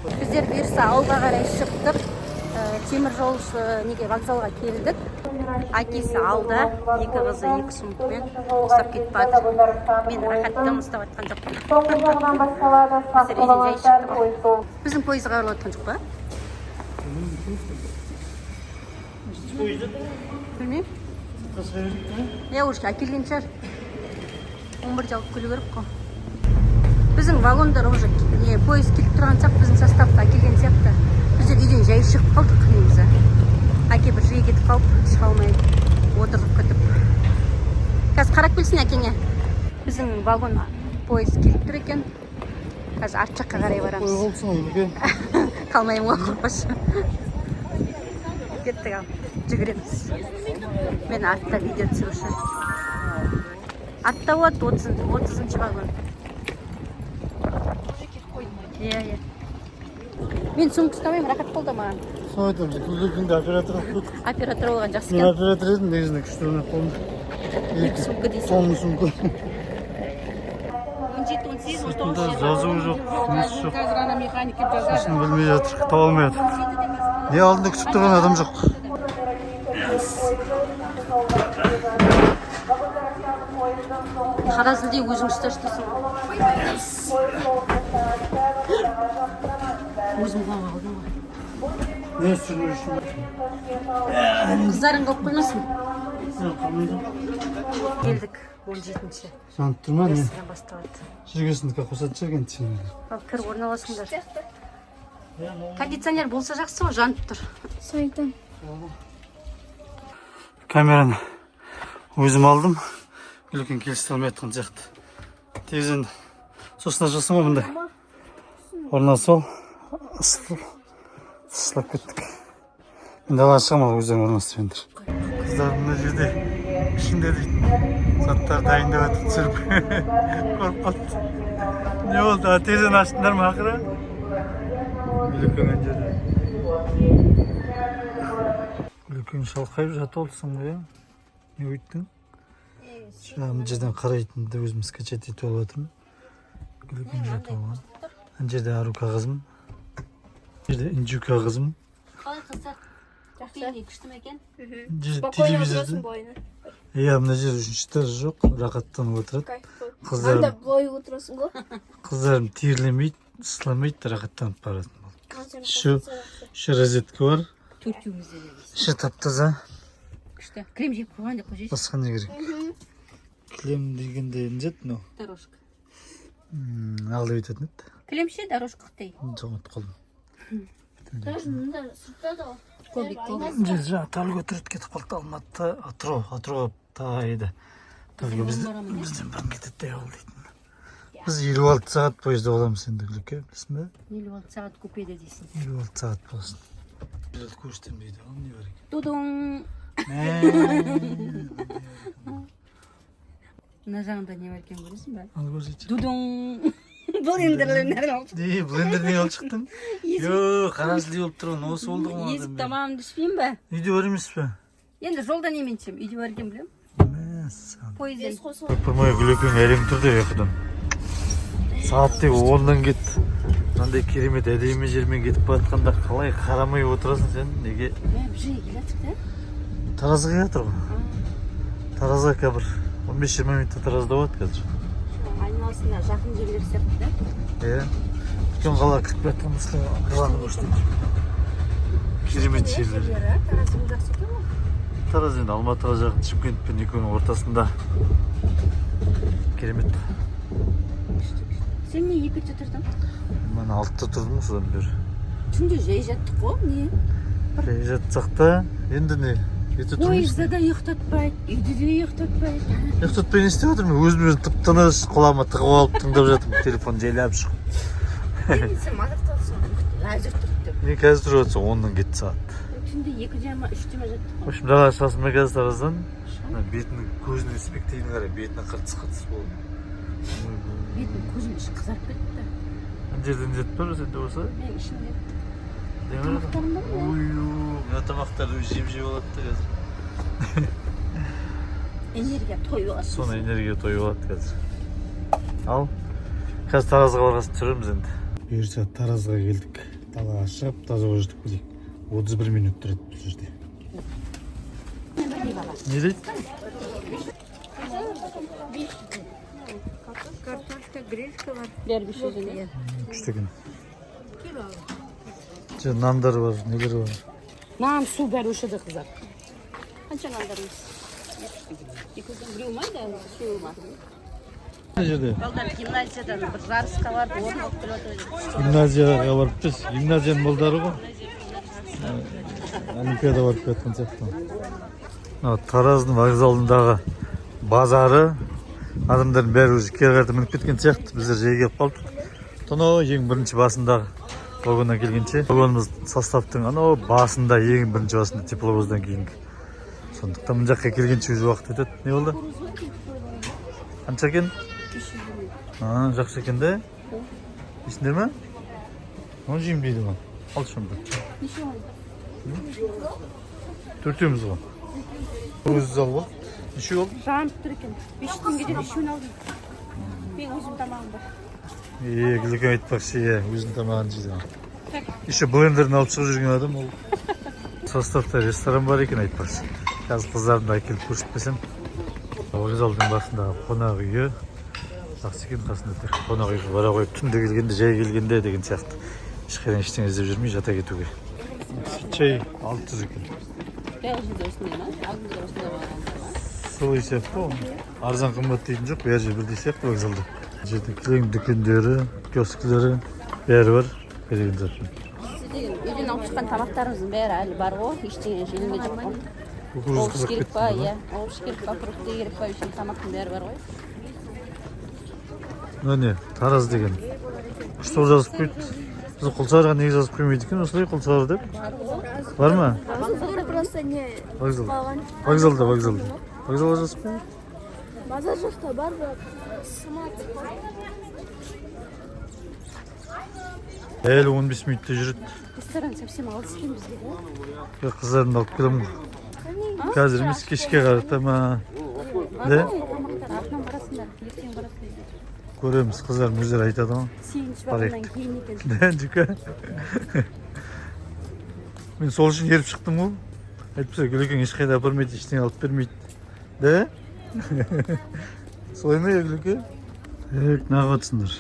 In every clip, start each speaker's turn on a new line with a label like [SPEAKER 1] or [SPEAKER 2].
[SPEAKER 1] Біздер бұйырса ауылға қарай шықтық. Темір жол неге вокзалға келдік. Әкесі алда, екі қызы екі сумкамен ұстап кетіп барды. Мен рахаттан ұстап атқан жоқпын. Біздің пойыз қағылып атқан жоқ па? Білмеймін. Я уже әкелген шығар. 11-де алып келу керек қой. Біздің вагондар уже пойыз келіп тұрған сақ біздің составқа әкелген сияқты. Біздер үйден жай шығып қалдық негізі. Әке бір жиі кетіп қалып, шыға алмай отырып кетіп. Қазір қарап келсін әкеңе. Біздің вагон пойыз келіп тұр екен. Қазір арт жаққа қарай барамыз.
[SPEAKER 2] Ой, олсың үйге.
[SPEAKER 1] Қалмайым ғой, қорқпашы. Кеттік ал, жүгіреміз. Мен артта видео түсіруші. Артта болады 30-шы вагон. Иә. Мен сумка ұстамаймын, рахат болды маған.
[SPEAKER 2] Сойтым, күлгенде оператор қойдық.
[SPEAKER 1] Оператор болған жақсы
[SPEAKER 2] Мен
[SPEAKER 1] екен.
[SPEAKER 2] оператор едім, негізінде күшті ойнап қолым.
[SPEAKER 1] Екі сумка дейсің.
[SPEAKER 2] Соңғы сумка.
[SPEAKER 1] 17-18, 19.
[SPEAKER 2] Жазуы жоқ, несі жоқ. Сосын білмей жатыр, таба алмай жатыр. Не алдында күтіп тұрған адам жоқ.
[SPEAKER 1] Қара зілде өзің ұсташ дейсің. Өзім қуам алдым ғой.
[SPEAKER 2] Не сүру үшін?
[SPEAKER 1] Қыздарың қылып қоймасын.
[SPEAKER 2] Мен қылмайды.
[SPEAKER 1] Келдік 17-ші.
[SPEAKER 2] Жанып тұрма не?
[SPEAKER 1] Ресторан басталады.
[SPEAKER 2] Жүргесіндікі қосат жүрген түйін.
[SPEAKER 1] Ал кір орналасыңдар. Кондиционер болса жақсы ғой, жанып тұр.
[SPEAKER 3] Сойтым.
[SPEAKER 2] Камераны өзім алдым. Үлкен келісті алмай атқан сияқты. Тегізен сосына жасың ба бұндай? Орнан сол, ысылап кеттік. Мен далаға шығам ал өздерің орнастырыңдар. Қыздар мына жерде ішінде дейтін заттар дайындап атып түсіріп көріп қалды. Не болды? Тегізен аштыңдар ма ақыры? Үлкен жерде. Үлкен шалқайып жатып олсың ғой, не өйттің? Мына жерден қарайтынды өзім скачать етіп алып жатырмын. Үлкен жатып алған. Мына жерде ару қағазым. Мына жерде інжу қағазым.
[SPEAKER 1] Қалай қыздар? Жақсы. Күшті ме екен?
[SPEAKER 2] Спокойно отырасың бойына. Иә, мына жер үшіншілер жоқ, рақаттанып отырады.
[SPEAKER 3] Анда бойы отырасың ғой.
[SPEAKER 2] Қыздарым терлемейді, ысыламайды, рақаттанып барады. Şu розетка бар.
[SPEAKER 1] Төртеумізде де дейсің.
[SPEAKER 2] Іші тап-таза.
[SPEAKER 1] Күшті. Крем жеп қойған деп қойшы.
[SPEAKER 2] Басқа не керек? Кілем дегенде не жет, но?
[SPEAKER 1] Дорожка.
[SPEAKER 2] Алды өтетін еді.
[SPEAKER 1] Кілем ше, дорожка қықтай.
[SPEAKER 2] Жоқ, ұмытып қалдым.
[SPEAKER 3] Даже мында сыртта да бар.
[SPEAKER 1] Көбік.
[SPEAKER 2] Жер жаңа талға өтірет кетіп қалды Алматы, Атырауға тағайды. Талға бізден бұрын кетеді ол дейтін. Біз 56 сағат пойызда боламыз енді Гүлке, білесің бе?
[SPEAKER 1] 56 сағат купеде дейсің.
[SPEAKER 2] 56 сағат болсын. Білет көштенбейді, ол не бар екен?
[SPEAKER 1] Тудың. Мына жағында не бар екен көресің бе?
[SPEAKER 2] Ал көрсетші.
[SPEAKER 1] Дудың. Блендерлерінен алып.
[SPEAKER 2] Блендерден алып шықтың? Йоо, қарасылы болып тұрған, осы болды ғой.
[SPEAKER 1] Езіп тамағымды ішпеймін бе?
[SPEAKER 2] Үйде бар емес пе?
[SPEAKER 1] Енді жолда немен ішем? Үйде бар екен білем. Пойызда.
[SPEAKER 2] Көрмей Гүлекең әрең тұрды ұйқыдан. Сағат тек 10-дан кетті. Мынандай керемет әдемі жермен кетіп баратқанда қалай қарамай отырасың сен? Неге?
[SPEAKER 1] Мен бір жерге келатыр да.
[SPEAKER 2] Таразға келатыр ғой. Таразға қазір 15-20 минутта Таразда болады қазір.
[SPEAKER 1] Айналасында жақын жерлер сияқты да.
[SPEAKER 2] Иә. Үлкен қала кіріп жатқан мысалы қаланы көрсетеді. Керемет жерлер.
[SPEAKER 1] Таразың жақсы екен ғой.
[SPEAKER 2] Тараз енді Алматыға жақын, Шымкент пен екеуінің ортасында. Керемет.
[SPEAKER 1] Сен не екінші тұрдың?
[SPEAKER 2] Мен 6-та тұрдым содан бері.
[SPEAKER 1] Түнде жай жаттық қой, не?
[SPEAKER 2] Жай жатсақ та, енді не?
[SPEAKER 1] Пойызда да ұйықтатпайды, үйде де ұйықтатпайды.
[SPEAKER 2] Ұйықтатпай не істеп жатырмын? Өзім тып-тыныш құлағыма тығып алып тыңдап жатырмын, телефон жайлап шығып.
[SPEAKER 1] Сен мазақталсың, әзір тұрып деп.
[SPEAKER 2] Мен қазір тұрып жатсам 10-дан кетті сағат.
[SPEAKER 1] Түнде 2:30, 3:00 жаттық.
[SPEAKER 2] В общем, далаға шығасың ба қазір Тараздан? Бетінің, көзінің іспектейін қарай, бетінің қыртыс болды.
[SPEAKER 1] Бетім көзім іші қызарып кетті.
[SPEAKER 2] Ана жерден жетіп бар сенде болса?
[SPEAKER 1] Мен ішінде.
[SPEAKER 2] Тамақтарым бар ма? Ойу, мына тамақтарды жеп алады да қазір.
[SPEAKER 1] Энергия тойып алады.
[SPEAKER 2] Соны энергия тойып алады қазір. Ал қазір Таразға барғасын түсіреміз енді. Бұйырса Таразға келдік. Далаға шығып таза жүрдік білейік. 31 минут тұрады бұл жерде. Не дейді?
[SPEAKER 1] Картошка, гречка бар. Бер bir şey değil.
[SPEAKER 2] Күштеген. Нандар бар, нелер бар.
[SPEAKER 1] Нан, су бәрі өшеді қыздар. Қанша нандарымыз? Екеудің біреу ма да суы ма?
[SPEAKER 2] Мына жерде
[SPEAKER 1] Балдар гимназиядан бір жарысқа барды, орын алып келіп отыр.
[SPEAKER 2] гимназияға барып біз. Гимназияның балдары ғой. Олимпиада барып кеткен сияқты. Тараздың вокзалындағы базары. Адамдардың бәрі өзі кері қарата мініп кеткен сияқты. Біздер жай келіп қалдық. Тонау ең бірінші басындағы вагоннан келгенше. Вагонымыз составтың анау басында ең бірінші басында тепловоздан кейінгі. Сондықтан мына жаққа келгенше өзі уақыт өтеді. Не болды? Қанша екен? Жақсы екен де? Есіңдер ме? Оны жеймін дейді ма? Ал шамды. Төртеуміз ғой. Өзі ал бол. Неше ол?
[SPEAKER 1] Жанып тұр екен. 5 теңгеден үшеуін алдым. Мен өзім тамағым бар.
[SPEAKER 2] Гүлкен айтпақшы, өзің тамағын жейді. Еще блендерін алып шығып жүрген адам ол. Составта ресторан бар екен айтпақшы. Қазір қыздарымды әкеліп көрсетпесем. Вокзалдың басындағы қонақ үйі. Жақсы екен қасында тек қонақ үйге бара қойып түнде келгенде, жай келгенде деген сияқты. Ешқайдан ештеңе іздеп жүрмей жата кетуге. Чай 600 екен. Солай сияқты ғой. Арзан қымбат дейтін жоқ, бәрі жер бірдей сияқты вокзалда. Жерде кілең дүкендері, киоскілері бәрі бар. Береген затпен.
[SPEAKER 1] Үйден алып шыққан тамақтарымыздың бәрі әлі бар ғой, ештеңе желінге жоқ қой. Олш керек па, иә. Олш керек па, фрукты керек па, үшін тамақтың бәрі бар ғой.
[SPEAKER 2] Міне, Тараз деген. Күшті жазып қойды. Біз Құлсарыға неге жазып қоймайды екен, осылай Құлсары деп? Бар ма?
[SPEAKER 3] Вокзалда просто не...
[SPEAKER 2] Вокзалда. Вокзалда жазып қойды.
[SPEAKER 3] Базар жақта бар бірақ сымат.
[SPEAKER 2] Әлі 15 минутта жүреді.
[SPEAKER 1] Ресторан совсем алыс екен бізге.
[SPEAKER 2] Қыздарымды алып келем ғой. Қазір емес кешке қарата ма? Да?
[SPEAKER 1] Артынан барасыңдар, ертең барасыңдар.
[SPEAKER 2] Көреміз, қыздарым өздері айтады ғой.
[SPEAKER 1] Сегізінші вагоннан кейін екен.
[SPEAKER 2] Да, жүка. Мен сол үшін еріп шықтым ғой. Айтпаса Гүлекең ешқайда апармайды, ештеңе алып бермейді. Да? Солай ма, Гүлеке? Неғып атсыңдар?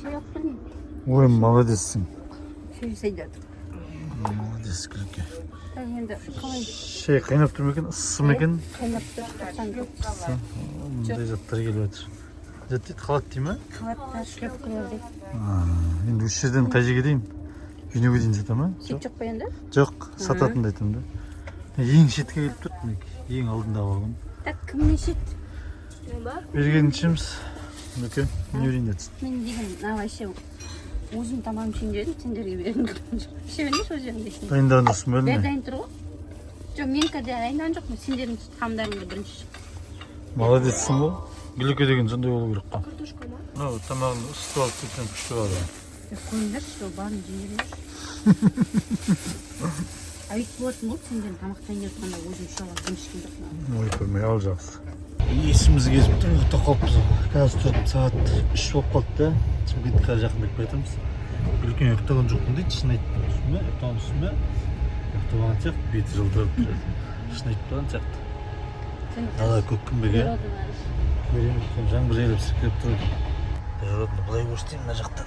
[SPEAKER 1] Şey yap bilmeyeyim.
[SPEAKER 2] Ой, молодецсің.
[SPEAKER 1] Şey saydı.
[SPEAKER 2] Молодец, Гүлеке.
[SPEAKER 1] Енді қалай?
[SPEAKER 2] Şey қайнап тұр ма екен, ыссы ма екен?
[SPEAKER 1] Қайнап тұр, тоқсан жоқ.
[SPEAKER 2] Мұндай заттар келіп жатыр. Жат дейді, қалады дей ма?
[SPEAKER 1] Қалапта шлепкалар дейді.
[SPEAKER 2] Енді осы жерден қай жерге дейін? Үйнеге дейін сата ма?
[SPEAKER 1] Шет жоқ па енді?
[SPEAKER 2] Жоқ, сататынды айтам да. Ең шетке келіп тұрды мінекей, ең алдындағы вагон.
[SPEAKER 1] Так, кімнен шет?
[SPEAKER 2] Берген ішіміз. Мүке, не өрейін дедсің?
[SPEAKER 1] Мен деген, вообще өзім тамағым ішейін дедім, сендерге бердім. Іше бермей сол жерінде ішейін.
[SPEAKER 2] Дайындаған жоқсың ба?
[SPEAKER 1] Бәрі дайын тұр ғой. Жоқ, мен қазір дайындаған жоқпын, сендердің тамдарыңды бірінші.
[SPEAKER 2] Молодецсің ғой. Гүлеке деген сондай болу керек қой.
[SPEAKER 3] Картошка ма?
[SPEAKER 2] Тамағыңды ысытып алып кетсең күшті болады.
[SPEAKER 1] Қойыңдаршы, сол барын жеңдеріңдерші. Айт болатын болып, сендердің тамақтан ертқанда өзім шалап біріншкен жоқпын.
[SPEAKER 2] Ой, көрмей ал жақсы. Есіміз кезіп тұр, ұйықта қалыппыз. Қазір тұрып сағат 3 болып қалды да. Шымкентке қарай жақындап кетеміз. Гүлекең ұйықтаған жоқпын дейді, шын айтып тұрсың ба? Ұйықтаған тұрсың ба? Ұйықтаған сияқты, беті жылтырап тұрады. Шын айтып тұрған сияқты. Дала көк күнбеге. Керемет, жаңбыр жайлап сіркіреп тұрады. Природны былай көрсетейін мына жақтан.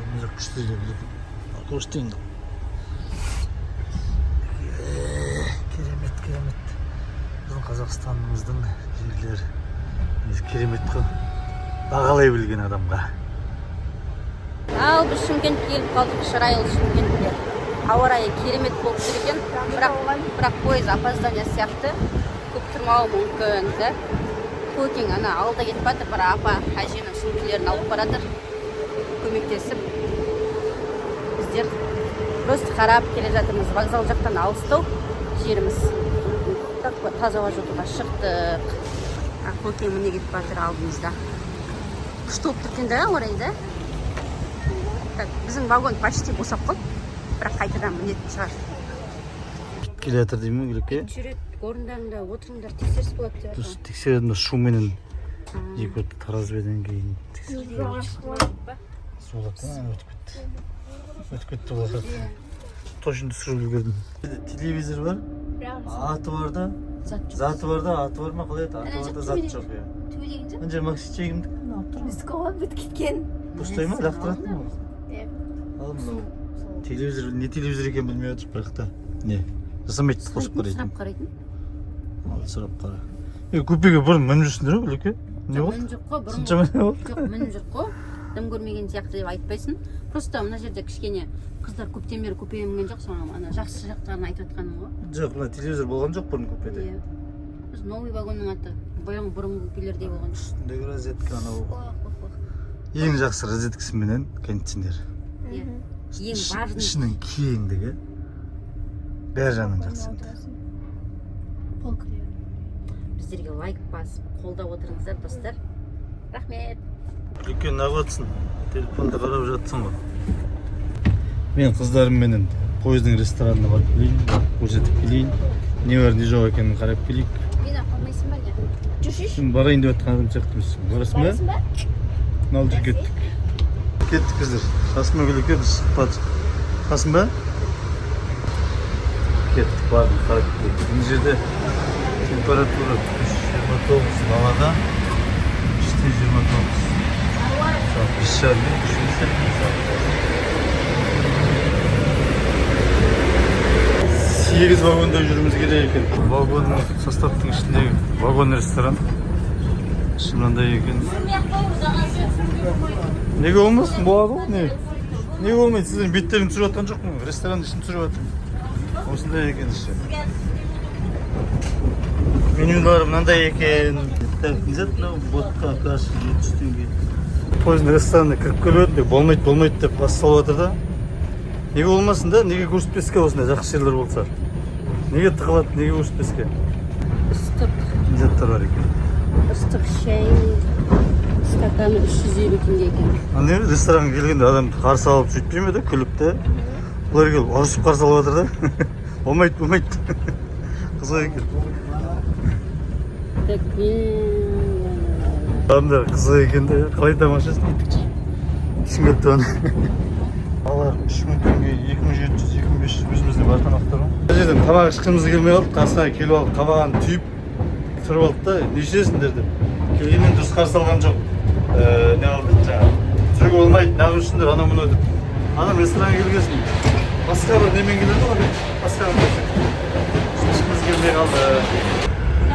[SPEAKER 2] Мына жақ күшті деп көрсетейін. Керемет. Біздің Қазақстанымыздың жерлері керемет қой. Бағалай білген адамға.
[SPEAKER 1] Ал біз Шымкентке келіп қалдық, шырайлы Шымкентке. Ауа райы керемет болып тұр екен, бірақ пойыз опоздание сияқты көп тұрмауы мүмкін. Көкең ана алда кетіп жатыр, бір апа әженің сөмкелерін алып баратыр, көмектесіп. Біздер просто қарап келе жатырмыз, вокзал жақтан алыстау жеріміз. Таза ауа жотуға шықтық. Көкең міне кетіп жатыр алдымызда. Күшті болып тұр екен да, ауа райы да. Біздің вагон почти босап қойды. Бірақ қайтадан мінетін шығар.
[SPEAKER 2] келе жатыр деймін Гүлеке.
[SPEAKER 1] жүрет орындарыңда отырыңдар тексеріс болады деп
[SPEAKER 2] Дұрыс тексереді шуменен екі өтті таразбеден кейін суылады өтіп кетті уақыт точно түсіріп үлгердім. Телевизор бар, аты бар да, заты бар да, аты бар ма қалай еді, аты бар да, заты жоқ. Мына жер Максим чегімдік пе алып тұр?
[SPEAKER 3] Біздікі ғой бітіп кеткен.
[SPEAKER 2] Бостай ма, лақтыратын ма? Ал мынау телевизор, не телевизор екен білмей отыр, бірақ та не жасамайды қосып қарайтын.
[SPEAKER 1] сұрап қарайтын.
[SPEAKER 2] Ал сұрап қара. Көпеге бұрын мініп жүрсіңдер ғой Гүлеке? Не болды?
[SPEAKER 1] Мініп жоқ қой, бұрын
[SPEAKER 2] Сыншама не болды?
[SPEAKER 1] жоқ мініп жоқ қой. Дым көрмеген сияқты деп айтпайсың. Просто мына жерде кішкене қыздар көптен бері купеге мінген жоқ, соны ана жақсы жақтарын айтып жатқаным ғой.
[SPEAKER 2] Жоқ, мына телевизор болған жоқ бұрын купеде.
[SPEAKER 1] Иә. Біз новый вагонның аты бұрынғы купелердей болған.
[SPEAKER 2] Үстіндегі розетка анау. Ең жақсы розеткасыменен кондиционер.
[SPEAKER 1] Иә. Ең важный.
[SPEAKER 2] Ішінің кеңдігі бәрі жағынан жақсы.
[SPEAKER 1] Біздерге лайк басып, қолдап отырыңыздар, достар. Рахмет.
[SPEAKER 2] Үлкен нағатсың, телефонда қарап жатсың ғой. Мен қыздарымменен пойыздың ресторанына барып келейін, көрсетіп келейін. Не бар, не жоқ екенін қарап келейік.
[SPEAKER 3] Мен қалмайсың ба не? Жүршіш?
[SPEAKER 2] Сен барайын деп жатқан адам сияқтымысың. Барасың ба? Ал жүр кеттік. Кеттік қыздар. Қасыма Гүлеке біз сұхбат. Қасым ба? Кеттік, бардым, қарап келейік. Мына жерде температура 29 балада, іште 29. Biz şarkı düşünsek Сегіз вагонда жүріміз керек екен. Вагонның составтың ішіндегі вагон ресторан. Шынында екен. Неге olmasın? Болады ғой? Неге olmaydı? Сіздердің беттерін түсіріп жатқан жоқ му? Ресторан ішін түсіріп жатыр. Осындай екен іші. Менюлары мынандай екен. Обязательно ботқа, каша, 700 теңге. Пойыздың ресторанына кіріп келіп өтті, болмайды деп бас салып жатыр да. Неге болмасын да, неге көрсетпеске осындай жақсы жерлер болса. Неге тығылады, неге көрсетпеске.
[SPEAKER 1] Ыстық.
[SPEAKER 2] Заттар бар екен.
[SPEAKER 1] Ыстық шай. Стаканы 350 теңге екен.
[SPEAKER 2] Не ресторанға келгенде адам қарсы алып сөйтпей ме да, күліп те. Бұлар келіп ұрысып қарсы алып жатыр да. Болмайды. Қызық екен. Адамдар қызық екен де, қалай тамашасын еттікші. Түсінбепті оны. Алар 3000 теңге, 2700, 2500 өзімізде бар тамақтар ма? Бұл жерден тамақ ішкіміз келмей қалып, қасына келіп алып, қабаған түйіп, тұрып алды да, не ішесіңдер деп. Келгеннен дұрыс қарсы алған жоқ. Не алды жаңағы. Түрге болмайды, нағып үшіндер, анау мұны өтіп. Адам ресторанға келгесін, басқа бір немен келеді ғой, басқа бір ішкіміз келмей қалды.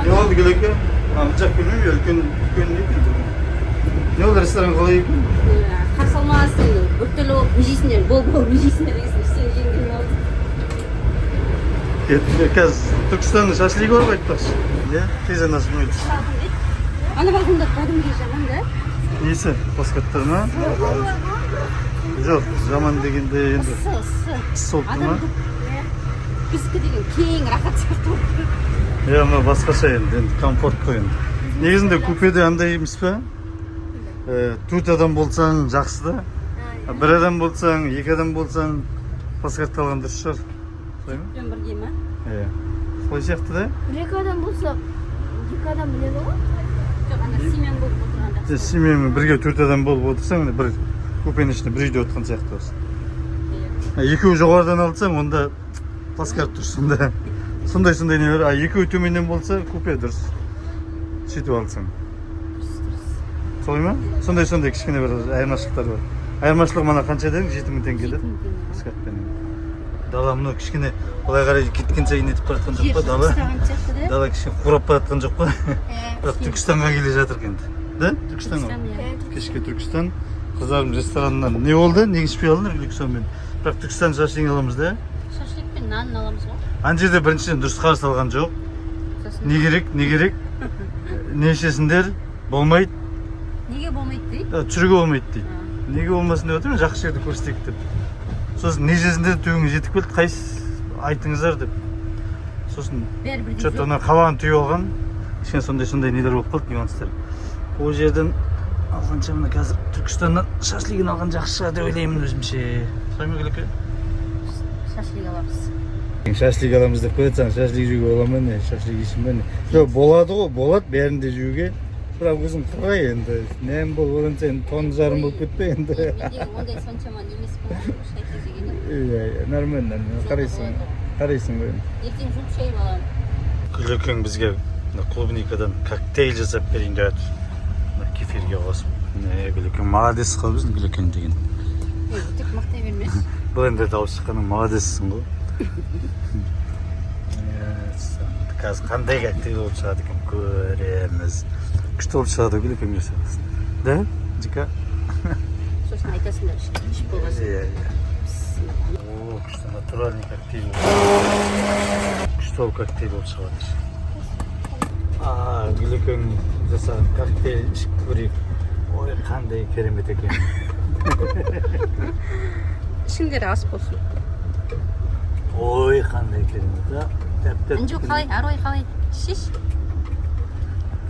[SPEAKER 2] Не oldu Güleke? Amcak bilmiyorum ya, ülkenin ne bildi? Ne oldu restoran kolay ekan?
[SPEAKER 1] Қарсы алмағансың, бүктілі өжейсіңдер, бол өжейсіңдер дегенсің, ештеңе жеңгенім алды.
[SPEAKER 2] Қазір Түркістанның шашлигі бар ғой айтпақшы. Не? Тез анасы мөйді.
[SPEAKER 1] Ана вагонда кәдімгідей жаман да?
[SPEAKER 2] Несі? Пласкаттар ма? Жоқ, жаман дегенде енді ыссы болып тұр ма?
[SPEAKER 1] Біздікі деген кең рахат сияқты болып тұр.
[SPEAKER 2] Иә, мына басқаша енді комфорт қой енді. Негізінде купеде андай емес пе? 4 адам болсаң жақсы да. 1 адам болсаң, 2 адам болсаң пласкатты алған дұрыс шығар. Солай ма?
[SPEAKER 1] Мен бірге ма?
[SPEAKER 2] Иә. Солай сияқты да?
[SPEAKER 3] 1 адам болса, 2 адам біледі ғой?
[SPEAKER 1] Жоқ, ана семьяң болып отырғанда.
[SPEAKER 2] Семьямен бірге 4 адам болып отырсаң, бір купенің ішінде бір үйде отырған сияқты осы. Екеуі жоғарыдан алсаң, онда пласкат тұрсын да. Сондай не бар. Екеуі төменнен болса, купе дұрыс. Сөйтіп алсаң. Солай ма? Сондай кішкене бір айырмашылықтар бар. Айырмашылық мана қанша дедің? 7000 теңге деді. Пласкатпен. Дала мұны кішкене олай қарай кеткен сайын нетіп бара жатқан жоқ па? Дала кішкене қурап бара жатқан жоқ па? Бірақ Түркістанға келе жатыр енді. Да? Түркістанға? Кешке Түркістан. Қыздарым ресторанынан не болды? Неге ішпей алдыңдар Гүлексонмен? Бірақ Түркістан шашлығын аламыз да?
[SPEAKER 1] Шашлик пен нанын аламыз ғой.
[SPEAKER 2] Ана жерде біріншіден дұрыс қарсы алған жоқ. Не керек? Не ішесіңдер? Болмайды.
[SPEAKER 1] Неге болмайды дейді?
[SPEAKER 2] Түрге болмайды дейді. Неге болмасын деп отырмын, жақсы жерді көрсетейік деп. Сосын не жесіңдер түбіңе жетіп келді, қайсы айтыңыздар деп. Сосын что-то ана қабағын түйіп алған. Кішкене сондай нелер болып қалды, нюанстар. Ол жерден алғанша мына қазір Түркістаннан шашлигін алған жақсы шығар деп ойлаймын өзімше. Солай ма Гүлеке?
[SPEAKER 1] Шашлик аламыз.
[SPEAKER 2] Шашлик аламыз деп коятсаң, шашлик жеуге бола ма не? Шашлик жейсің бе не? Жоқ, болады ғой, болады бәрін де жеуге. Бірақ өзің қырғай енді. Нем бол, одан сен тон жарым болып кетпе енді.
[SPEAKER 1] Менде ондай соншама емес қой. Шашлик жегені.
[SPEAKER 2] Иә, нормально. Қарайсың ғой.
[SPEAKER 1] Ертең жуып шай балам.
[SPEAKER 2] Күлекең бізге клубникадан коктейль жасап берейін деп жатыр. Кефирге қосып. Күлекең молодец қой біздің Күлекең деген.
[SPEAKER 1] Тек мақтай бермес.
[SPEAKER 2] Бұл енді дауыс шыққаның молодецсің ғой. Қазір қандай коктейль болып шығады екен көреміз. Күшті болып шығады Күлекең жасап. Да? Жика?
[SPEAKER 1] Сосын айтасыңдар ішіп болғасын.
[SPEAKER 2] Иә. О, күшті натуральный коктейль. Күшті ол коктейль болып шығады. Күлекең жасаған коктейль ішіп көрейік. Ой, қандай керемет екен.
[SPEAKER 1] Ішіңдері ас болсын.
[SPEAKER 2] Ой, қандай керемет.
[SPEAKER 1] Анжу қалай, арой қалай? Шеш.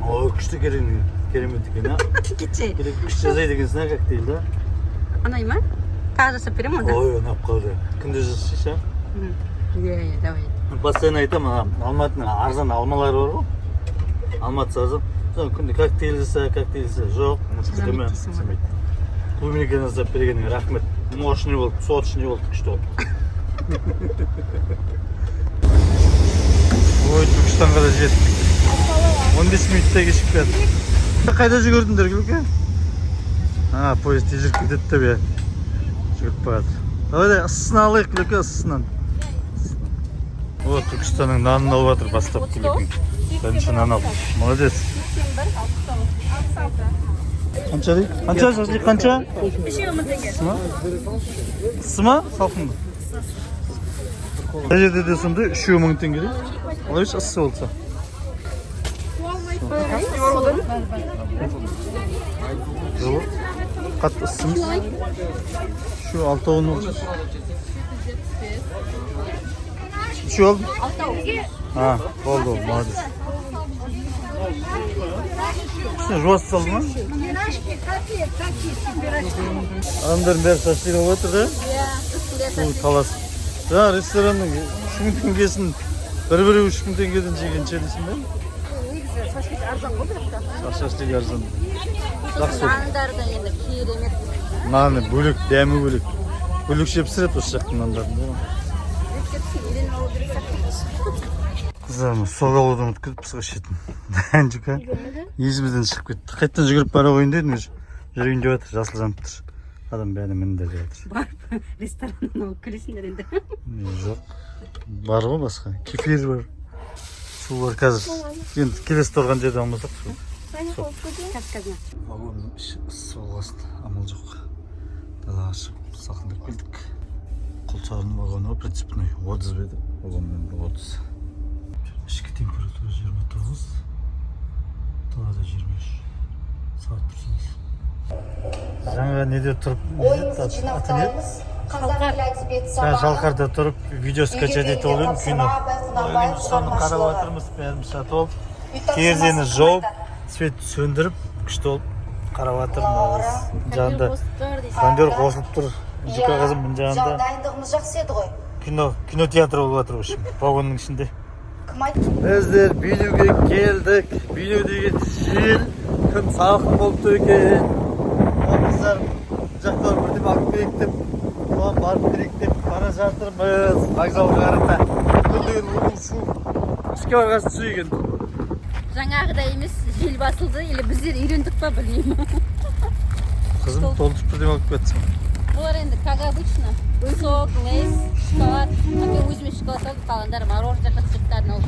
[SPEAKER 2] Ой, күшті керемет екен.
[SPEAKER 1] Кетсе.
[SPEAKER 2] Күшті жасайды екенсің коктейль, да?
[SPEAKER 1] Анай ма? Тағы жасап берем онда?
[SPEAKER 2] Ой, ұнап қалды. Күнде жасайша?
[SPEAKER 1] Иә, давай.
[SPEAKER 2] Постоянно айтамын, Алматының арзан алмалары бар ғой. Алматы арзан. Күнде коктейль жаса. Жоқ,
[SPEAKER 1] Қызамет дейсің ғой.
[SPEAKER 2] Клубниканы жасап бергеніңе рахмет. Мощный болды, сочный болды, күшті болды. Ой, Түркістанға да жеттік. 15 минутта кешіп келді. Қайда жүгірдіңдер, Күлекең? Поезд тежіріп кетеді деп я. Жүгіріп барады. Давай, ысысына алайық, Күлекең, ысысынан. О, Түркістанның нанын алып жатыр бастап Күлекең. Бірінші нан алып. Молодец. Қанша дейді? Қанша шашлик, қанша? Сыма? Сыма? Салқынды. Қай жерде де сонда 3.000 теңге дейді. Олай ыссы болса. Жоқ. Қатты ысымыз. Şu 6.10 olacak. Şu oldu. Oldu. Молодец. Sen ruhsuz saldı mı? Adamların beri saçları oldu da. Bu talas. Ya restoranın 3.000 tengесін bir 3.000 tengeden жеген çelişsin ben. Şaşlık arzan.
[SPEAKER 1] Nandары да енді керемет.
[SPEAKER 2] Nane bölük, demi bölük. Bölük şepsirет осы жақтың нандарын. Қыздарымыз сол алудан ұмытып кетіп пысқа ішетін. Әнжіка есімізден шығып кетті. Қайттан жүгіріп бара қойын дедім өзі. Жүрейін деп жатыр, жасыл жанып тұр. Адам бәріне міндер деп жатыр.
[SPEAKER 1] Барып рестораннан алып келесіңдер енді.
[SPEAKER 2] Жоқ. Бар ғой басқа. Кефир бар. Су бар қазір. Енді келесі тұрған жерде алмасақ су. Вагонның іші ыссы болғасын. Амал жоқ. Далаға шығып салқындап келдік. Құлсарының вагоны принципный 30 беді. Вагонның 30. İçki temperatürü 29, dalada 23 saat dursunuz. Жаңа неде тұрып, Sen Шалқарда тұрып, видео скачать етіп олайым, кино. Соны қарап отырмыз, бәріміз сатып олып, терезені жауып, свет сөндіріп, күшті олып, қарап отырмыз. Жанында кондер қосылып тұр, жүка қызым бұн жағында.
[SPEAKER 3] Дайындығымыз жақсы еді ғой.
[SPEAKER 2] Кинотеатр болып жатыр осы вагонның ішінде. Bizler Bilü'ye geldik. Bilü деген жел, күн салқын болып тұр екен. Қыздар жақта бірден алып келейік деп, соған барып келейік деп бара жатырмыз. Вокзалға қарата. Күн деген ұлы су. Ішке барғасын су екен.
[SPEAKER 1] Жаңағыдай емес, жел басылды, или біздер үйрендік па білмеймін.
[SPEAKER 2] Қызым толтырып бірден алып кетсін.
[SPEAKER 1] Олар енді, как обычно, сок, лейс, шоколад. Мен өзіме шоколад алып, қалғандары мороженое концерттарын алып.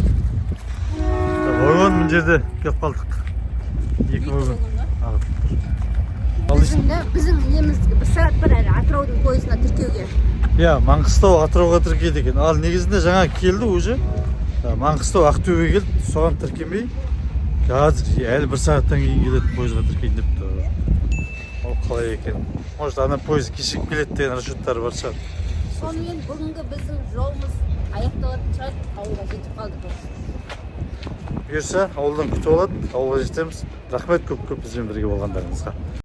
[SPEAKER 2] Вагон мына жерде келіп қалдық. Екі вагон.
[SPEAKER 1] Біздің неміз бір сағат бір әлі Атыраудың пойызына тіркеуге.
[SPEAKER 2] Иә, Маңғыстау Атырауға тіркейді екен. Ал негізінде жаңа келді уже. Маңғыстау Ақтөбе келді, соған тіркемей. Қазір әлі бір сағаттан кейін келеді пойызға тіркейін депті. Ол қалай екен? Может, ана пойыз кешігіп келеді деген расчеттары бар шығар.
[SPEAKER 1] Сонымен бүгінгі біздің жолымыз аяқталатын шығар, ауылға жетіп қалдық.
[SPEAKER 2] Бұйырса, ауылдан күтіп алады, ауылға жетеміз. Рахмет көп бізбен бірге болғандарыңызға.